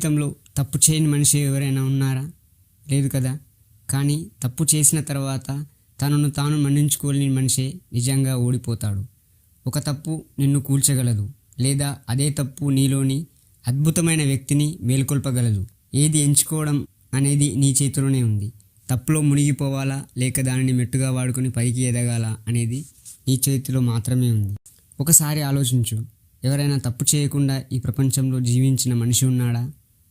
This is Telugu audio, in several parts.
జీవితంలో తప్పు చేయని మనిషి ఎవరైనా ఉన్నారా? లేదు కదా. కానీ తప్పు చేసిన తర్వాత తనను తాను మన్నించుకోలేని మనిషే నిజంగా ఓడిపోతాడు. ఒక తప్పు నిన్ను కూల్చగలదు, లేదా అదే తప్పు నీలోని అద్భుతమైన వ్యక్తిని మేల్కొల్పగలదు. ఏది ఎంచుకోవడం అనేది నీ చేతిలోనే ఉంది. తప్పులో మునిగిపోవాలా, లేక దానిని మెట్టుగా వాడుకొని పైకి ఎదగాల అనేది నీ చేతిలో మాత్రమే ఉంది. ఒకసారి ఆలోచించు, ఎవరైనా తప్పు చేయకుండా ఈ ప్రపంచంలో జీవించిన మనిషి ఉన్నాడా?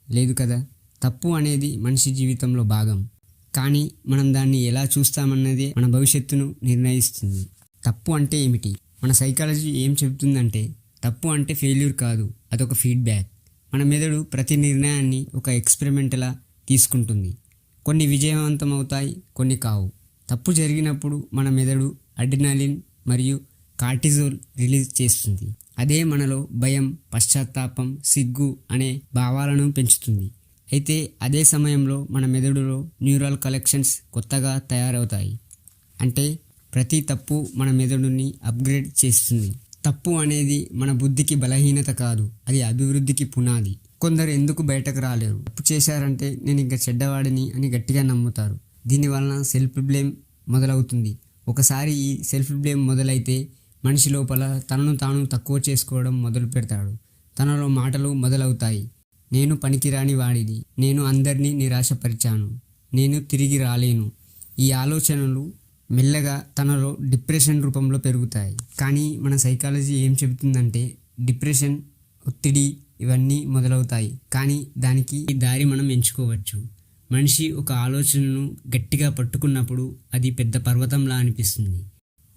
లేదు కదా. తప్పు అనేది మనిషి జీవితంలో భాగం, కానీ మనం దాన్ని ఎలా చూస్తామన్నదే మన భవిష్యత్తును నిర్ణయిస్తుంది. తప్పు అంటే ఏమిటి? మన సైకాలజీ ఏం చెబుతుందంటే, తప్పు అంటే ఫెయిల్యూర్ కాదు, అదొక ఫీడ్బ్యాక్. మన మెదడు ప్రతి నిర్ణయాన్ని ఒక ఎక్స్పెరిమెంట్లా తీసుకుంటుంది. కొన్ని విజయవంతం అవుతాయి, కొన్ని కావు. తప్పు జరిగినప్పుడు మన మెదడు అడ్రినలిన్ మరియు కార్టిజోల్ రిలీజ్ చేస్తుంది. అదే మనలో భయం, పశ్చాత్తాపం, సిగ్గు అనే భావాలను పెంచుతుంది. అయితే అదే సమయంలో మన మెదడులో న్యూరల్ కనెక్షన్స్ కొత్తగా తయారవుతాయి. అంటే ప్రతి తప్పు మన మెదడుని అప్గ్రేడ్ చేస్తుంది. తప్పు అనేది మన బుద్ధికి బలహీనత కాదు, అది అభివృద్ధికి పునాది. కొందరు ఎందుకు బయటకు రాలేరు? తప్పు చేశారంటే నేను ఇంకా చెడ్డవాడిని అని గట్టిగా నమ్ముతారు. దీనివలన సెల్ఫ్ బ్లేమ్ మొదలవుతుంది. ఒకసారి ఈ సెల్ఫ్ బ్లేమ్ మొదలైతే మనిషి లోపల తనను తాను తక్కువ చేసుకోవడం మొదలు పెడతాడు. తనలో మాటలు మొదలవుతాయి. నేను పనికిరాని వాడిని, నేను అందరినీ నిరాశపరిచాను, నేను తిరిగి రాలేను. ఈ ఆలోచనలు మెల్లగా తనలో డిప్రెషన్ రూపంలో పెరుగుతాయి. కానీ మన సైకాలజీ ఏం చెబుతుందంటే, డిప్రెషన్, ఒత్తిడి ఇవన్నీ మొదలవుతాయి, కానీ దానికి దారి మనం ఎంచుకోవచ్చు. మనిషి ఒక ఆలోచనను గట్టిగా పట్టుకున్నప్పుడు అది పెద్ద పర్వతంలా అనిపిస్తుంది.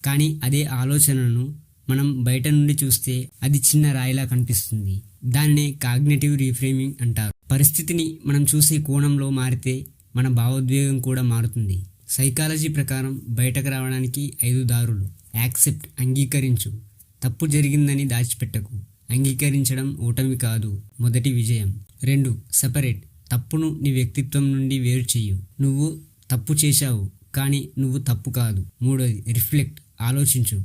కానీ అదే ఆలోచనను మనం బయట నుండి చూస్తే అది చిన్న రాయిలా కనిపిస్తుంది. దాన్నే కాగ్నిటివ్ రీఫ్రేమింగ్ అంటారు. పరిస్థితిని మనం చూసే కోణంలో మారితే మన భావోద్వేగం కూడా మారుతుంది. సైకాలజీ ప్రకారం బయటకు రావడానికి 5 దారులు. యాక్సెప్ట్, అంగీకరించు. తప్పు జరిగిందని దాచిపెట్టకు. అంగీకరించడం ఓటమి కాదు, మొదటి విజయం. 2. సెపరేట్. తప్పును నీ వ్యక్తిత్వం నుండి వేరు చెయ్యు. నువ్వు తప్పు చేశావు, కానీ నువ్వు తప్పు కాదు. 3. రిఫ్లెక్ట్. ఆలోచించు.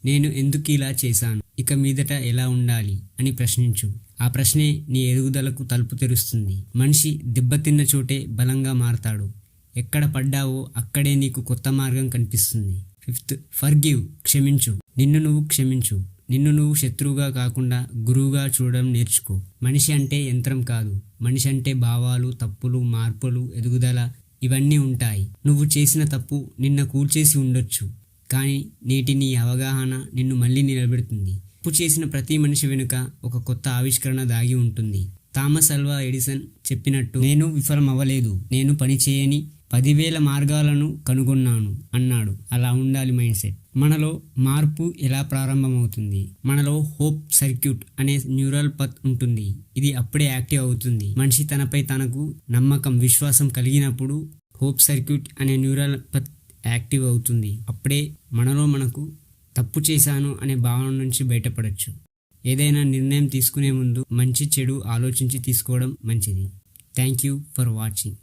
నేను ఎందుకు ఇలా చేశాను, ఇక మీదట ఎలా ఉండాలి అని ప్రశ్నించు. ఆ ప్రశ్నే నీ ఎదుగుదలకు తలుపు తెరుస్తుంది. మనిషి దెబ్బతిన్న చోటే బలంగా మారతాడు. ఎక్కడ పడ్డావో అక్కడే నీకు కొత్త మార్గం కనిపిస్తుంది. 5. ఫర్గివ్. క్షమించు. నిన్ను నువ్వు క్షమించు. నిన్ను నువ్వు శత్రువుగా కాకుండా గురువుగా చూడడం నేర్చుకో. మనిషి అంటే యంత్రం కాదు. మనిషి అంటే భావాలు, తప్పులు, మార్పులు, ఎదుగుదల ఇవన్నీ ఉంటాయి. నువ్వు చేసిన తప్పు నిన్న కూల్చేసి ఉండొచ్చు, కానీ నేటి నీ అవగాహన నిన్ను మళ్ళీ నిలబెడుతుంది. తప్పు చేసిన ప్రతి మనిషి వెనుక ఒక కొత్త ఆవిష్కరణ దాగి ఉంటుంది. థామస్ అల్వా ఎడిసన్ చెప్పినట్టు, నేను విఫలం అవ్వలేదు, నేను పని చేయని 10,000 మార్గాలను కనుగొన్నాను అన్నాడు. అలా ఉండాలి మైండ్ సెట్. మనలో మార్పు ఎలా ప్రారంభమవుతుంది? మనలో హోప్ సర్క్యూట్ అనే న్యూరల్ పత్ ఉంటుంది. ఇది అప్పుడే యాక్టివ్ అవుతుంది. మనిషి తనపై తనకు నమ్మకం, విశ్వాసం కలిగినప్పుడు హోప్ సర్క్యూట్ అనే న్యూరల్ పత్ యాక్టివ్ అవుతుంది. అప్పుడే మనకు తప్పు చేశాను అనే భావన నుంచి బయటపడవచ్చు. ఏదైనా నిర్ణయం తీసుకునే ముందు మంచి చెడు ఆలోచించి తీసుకోవడం మంచిది. Thank you for watching.